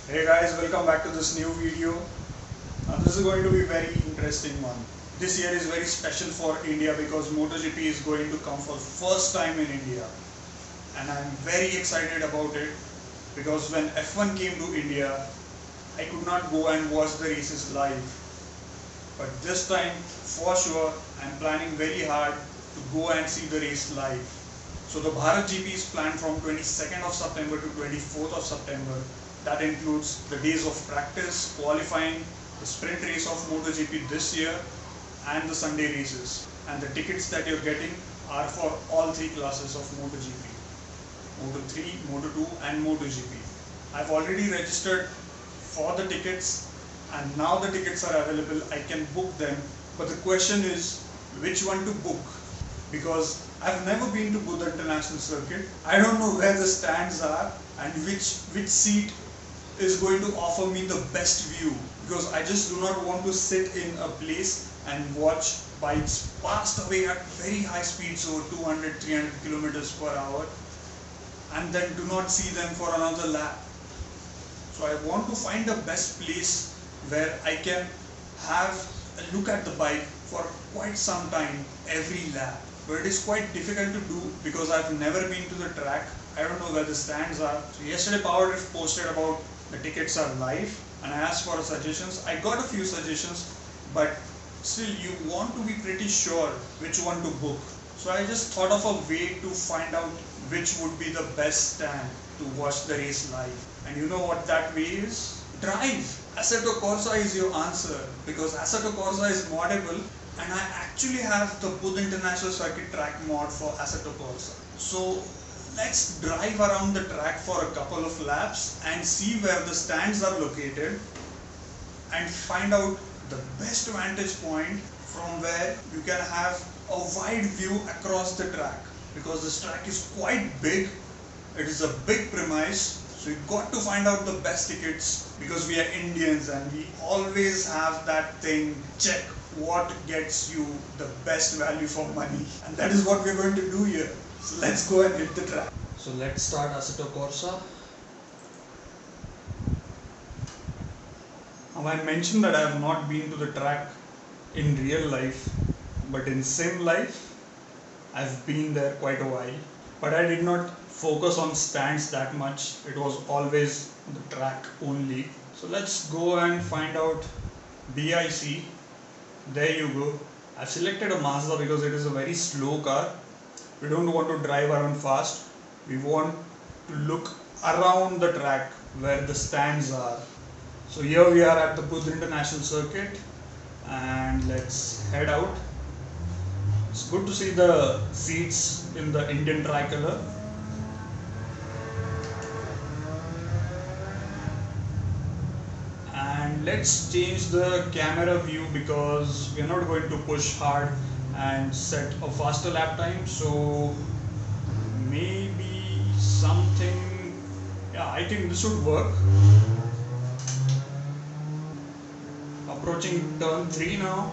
Hey guys, welcome back to this new video. Now this is going to be a very interesting one. This year is very special for India because MotoGP is going to come for the first time in India, and I'm very excited about it because when F1 came to India, I could not go and watch the races live. But this time, for sure, I'm planning very hard to go and see the race live. So the Bharat GP is planned from 22nd of September to 24th of September. That includes the days of practice, qualifying, the sprint race of MotoGP this year, and the Sunday races. And the tickets that you're getting are for all three classes of MotoGP: Moto3, Moto2 and MotoGP. I've already registered for the tickets and now the tickets are available. I can book them, but the question is which one to book, because I've never been to Buddha International Circuit. I don't know where the stands are and which seat is going to offer me the best view, because I just do not want to sit in a place and watch bikes passed away at very high speeds, over 200-300 kilometers per hour, and then do not see them for another lap. So I want to find the best place where I can have a look at the bike for quite some time every lap. But it is quite difficult to do because I've never been to the track. I don't know where the stands are. So yesterday PowerDrift posted about the tickets are live and I asked for suggestions. I got a few suggestions, but still you want to be pretty sure which one to book. So I just thought of a way to find out which would be the best stand to watch the race live. And you know what that way is? Drive! Assetto Corsa is your answer, because Assetto Corsa is moddable and I actually have the Buddha International Circuit track mod for Assetto Corsa. So let's drive around the track for a couple of laps and see where the stands are located and find out the best vantage point from where you can have a wide view across the track, because this track is quite big. It is a big premise, so you got to find out the best tickets, because we are Indians and we always have that thing, check what gets you the best value for money, and that is what we're going to do here. So let's go and hit the track. So let's start Assetto Corsa. Now I mentioned that I have not been to the track in real life, but in sim life I've been there quite a while, but I did not focus on stands that much. It was always the track only. So let's go and find out BIC. There you go. I've selected a Mazda because it is a very slow car. We don't want to drive around fast. We want to look around the track where the stands are. So here we are at the Buddha International Circuit and let's head out. It's good to see the seats in the Indian tricolor. And let's change the camera view because we're not going to push hard and set a faster lap time. So maybe something, yeah, I think this would work. Approaching turn 3 now.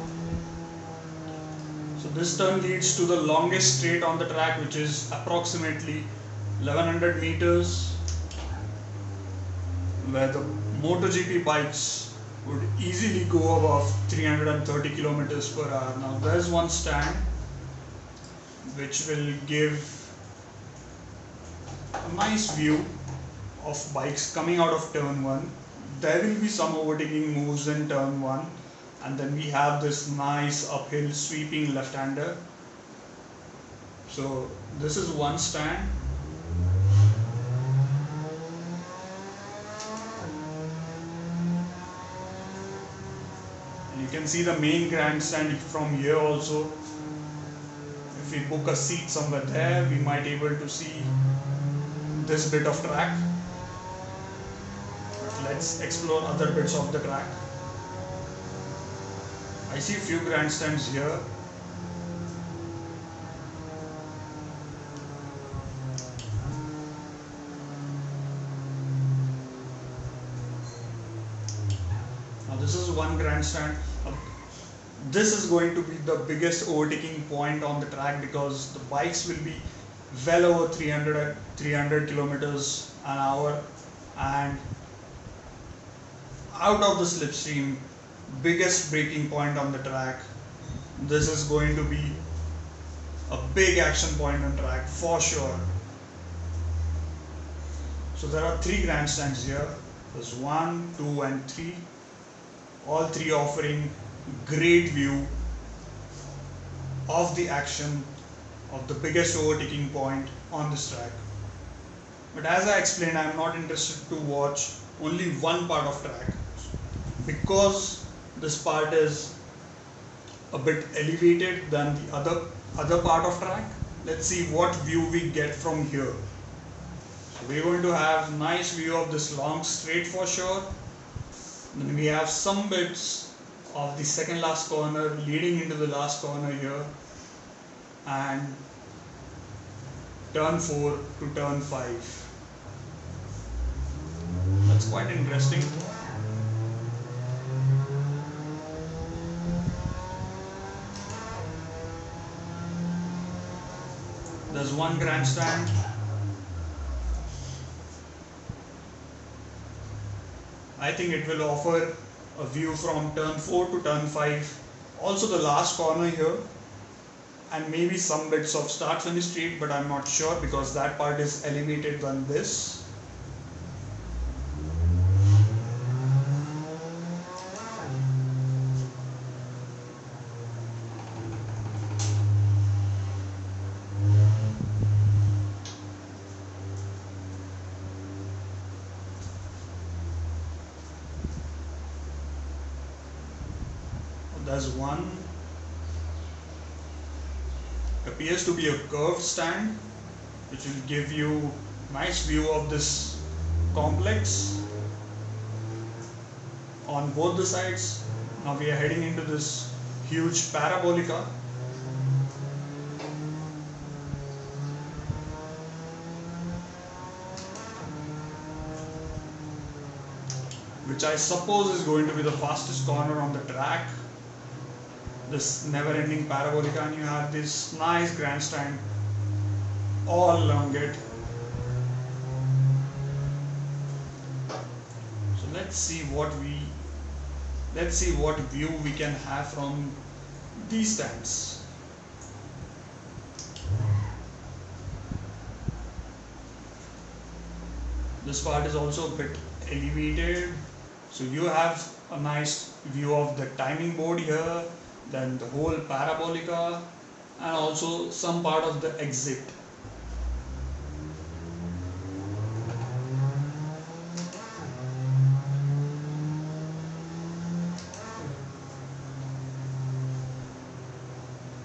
So this turn leads to the longest straight on the track, which is approximately 1100 meters, where the MotoGP bikes would easily go above 330 kilometers per hour. Now there's one stand which will give a nice view of bikes coming out of turn 1. There will be some overtaking moves in turn 1, and then we have this nice uphill sweeping left-hander. So this is one stand. And you can see the main grandstand from here also. If we book a seat somewhere there, we might able to see this bit of track. But let's explore other bits of the track. I see a few grandstands here. Now this is one grandstand. This is going to be the biggest overtaking point on the track because the bikes will be well over 300 kilometers an hour, and out of the slipstream, biggest braking point on the track. This is going to be a big action point on track for sure. So there are 3 grandstands here. There's 1, 2 and 3. All 3 offering great view of the action of the biggest overtaking point on this track. But as I explained, I am not interested to watch only one part of track, because this part is a bit elevated than the other part of track. Let's see what view we get from here. So we're going to have nice view of this long straight for sure. Then we have some bits of the second last corner leading into the last corner here, and turn 4 to turn 5. That's quite interesting. There's one grandstand. I think it will offer a view from turn 4 to turn 5, also the last corner here, and maybe some bits of start finish straight, but I'm not sure because that part is elevated than this. There's one, appears to be a curved stand, which will give you nice view of this complex on both the sides. Now we are heading into this huge parabolica. Which I suppose is going to be the fastest corner on the track. This never-ending parabolica, and you have this nice grandstand all along it. So let's see what view we can have from these stands. This part is also a bit elevated, so you have a nice view of the timing board here, then the whole parabolica, and also some part of the exit.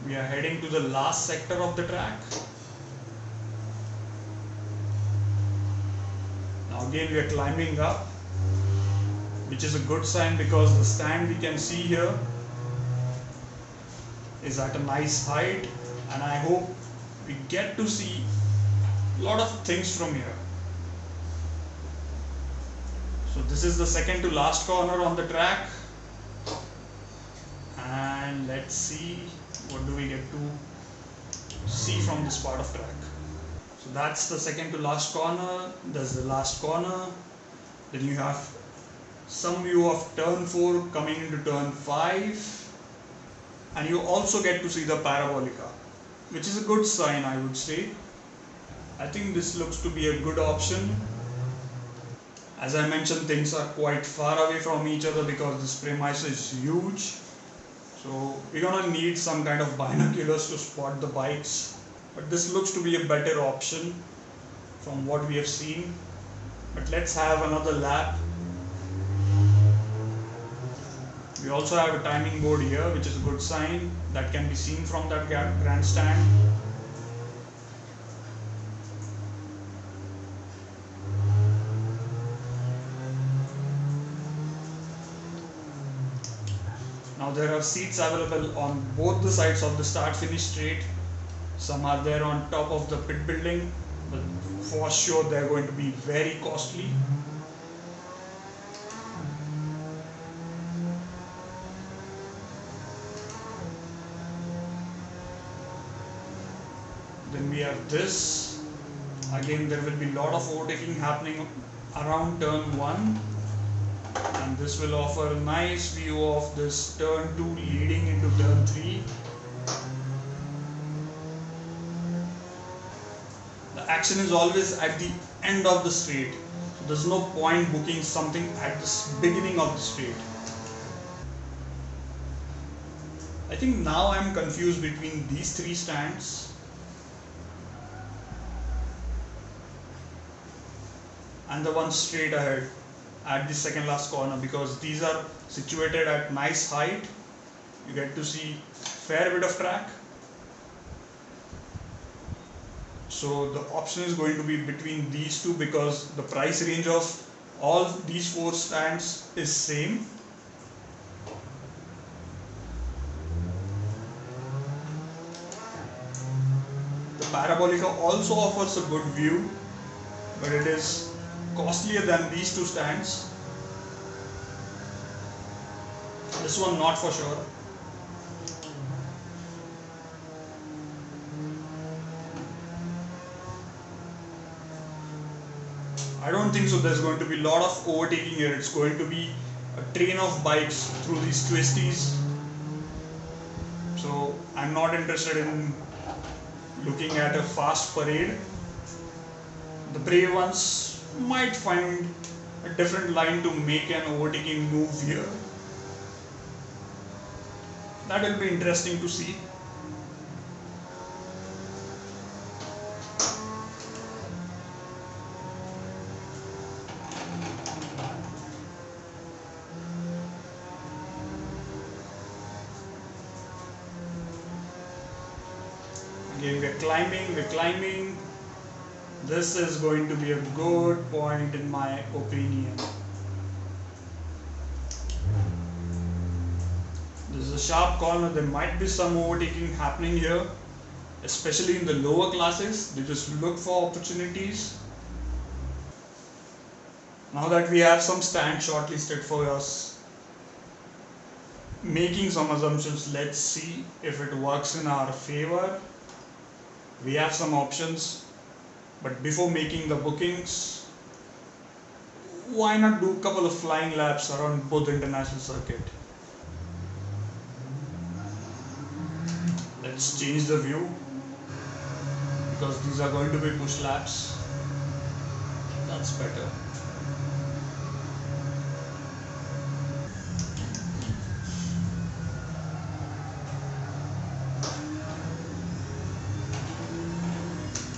We are heading to the last sector of the track. Now again we are climbing up, which is a good sign because the stand we can see here is at a nice height, and I hope we get to see a lot of things from here. So this is the second to last corner on the track, and let's see what do we get to see from this part of track. So that's the second to last corner. There's the last corner. Then you have some view of turn 4 coming into turn 5. And you also get to see the parabolica, which is a good sign, I would say. I think this looks to be a good option. As I mentioned, things are quite far away from each other because this premise is huge. So we're gonna need some kind of binoculars to spot the bikes. But this looks to be a better option from what we have seen. But let's have another lap. We also have a timing board here, which is a good sign that can be seen from that grandstand. Now there are seats available on both the sides of the start finish straight. Some are there on top of the pit building, but for sure they're going to be very costly. Then we have this. Again, there will be a lot of overtaking happening around turn 1, and this This will offer a nice view of this turn 2 leading into turn 3. The action is always at the end of the straight. So there's no point booking something at the beginning of the straight. I think now I'm confused between these three stands and the one straight ahead at the second last corner, because these are situated at nice height. You get to see fair bit of track. So the option is going to be between these two because the price range of all these four stands is same. The Parabolica also offers a good view, but it is costlier than these two stands. This one not for sure. I don't think so there's going to be a lot of overtaking here. It's going to be a train of bikes through these twisties. So I'm not interested in looking at a fast parade. The brave ones might find a different line to make an overtaking move here. That will be interesting to see. Again, we're climbing. This is going to be a good point in my opinion. This is a sharp corner. There might be some overtaking happening here, especially in the lower classes. They just look for opportunities. Now that we have some stands shortlisted for us, making some assumptions, let's see if it works in our favor. We have some options, but before making the bookings, why not do a couple of flying laps around both international circuit? Let's change the view because these are going to be push laps. That's better.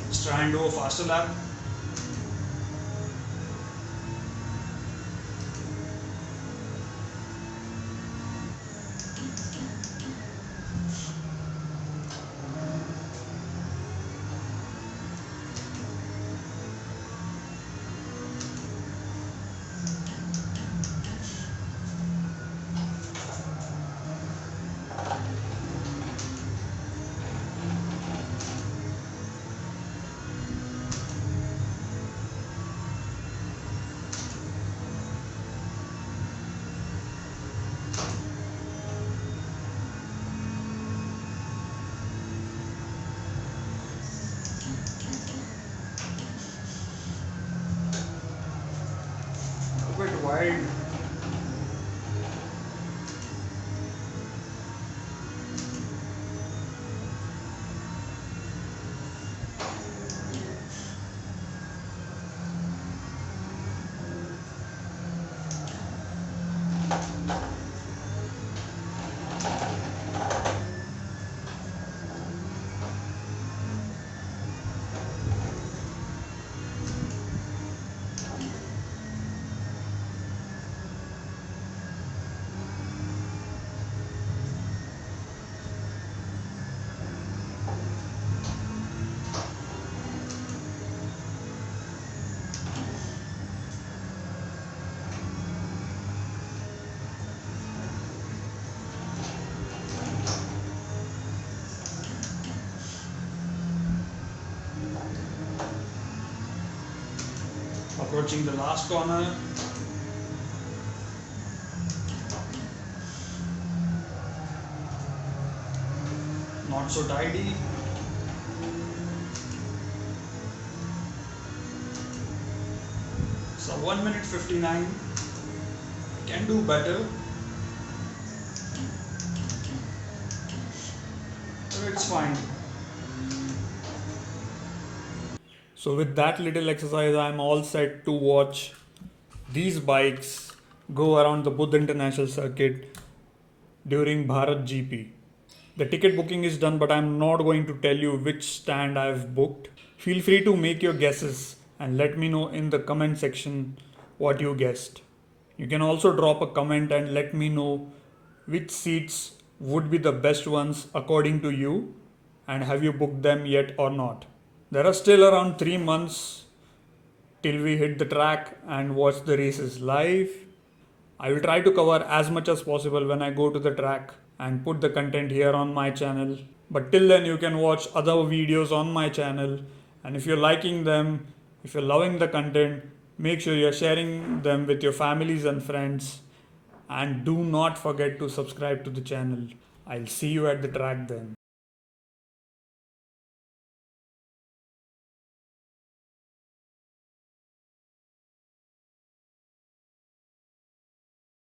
Let's try and do a faster lap. A bit wide. Approaching the last corner. Not so tidy. So 1 minute 59. Can do better, but it's fine. So with that little exercise, I'm all set to watch these bikes go around the Buddha International Circuit during Bharat GP. The ticket booking is done, but I'm not going to tell you which stand I've booked. Feel free to make your guesses and let me know in the comment section what you guessed. You can also drop a comment and let me know which seats would be the best ones according to you, and have you booked them yet or not. There are still around 3 months till we hit the track and watch the races live. I will try to cover as much as possible when I go to the track and put the content here on my channel. But till then, you can watch other videos on my channel, and if you're liking them, if you're loving the content, make sure you're sharing them with your families and friends, and do not forget to subscribe to the channel. I'll see you at the track then.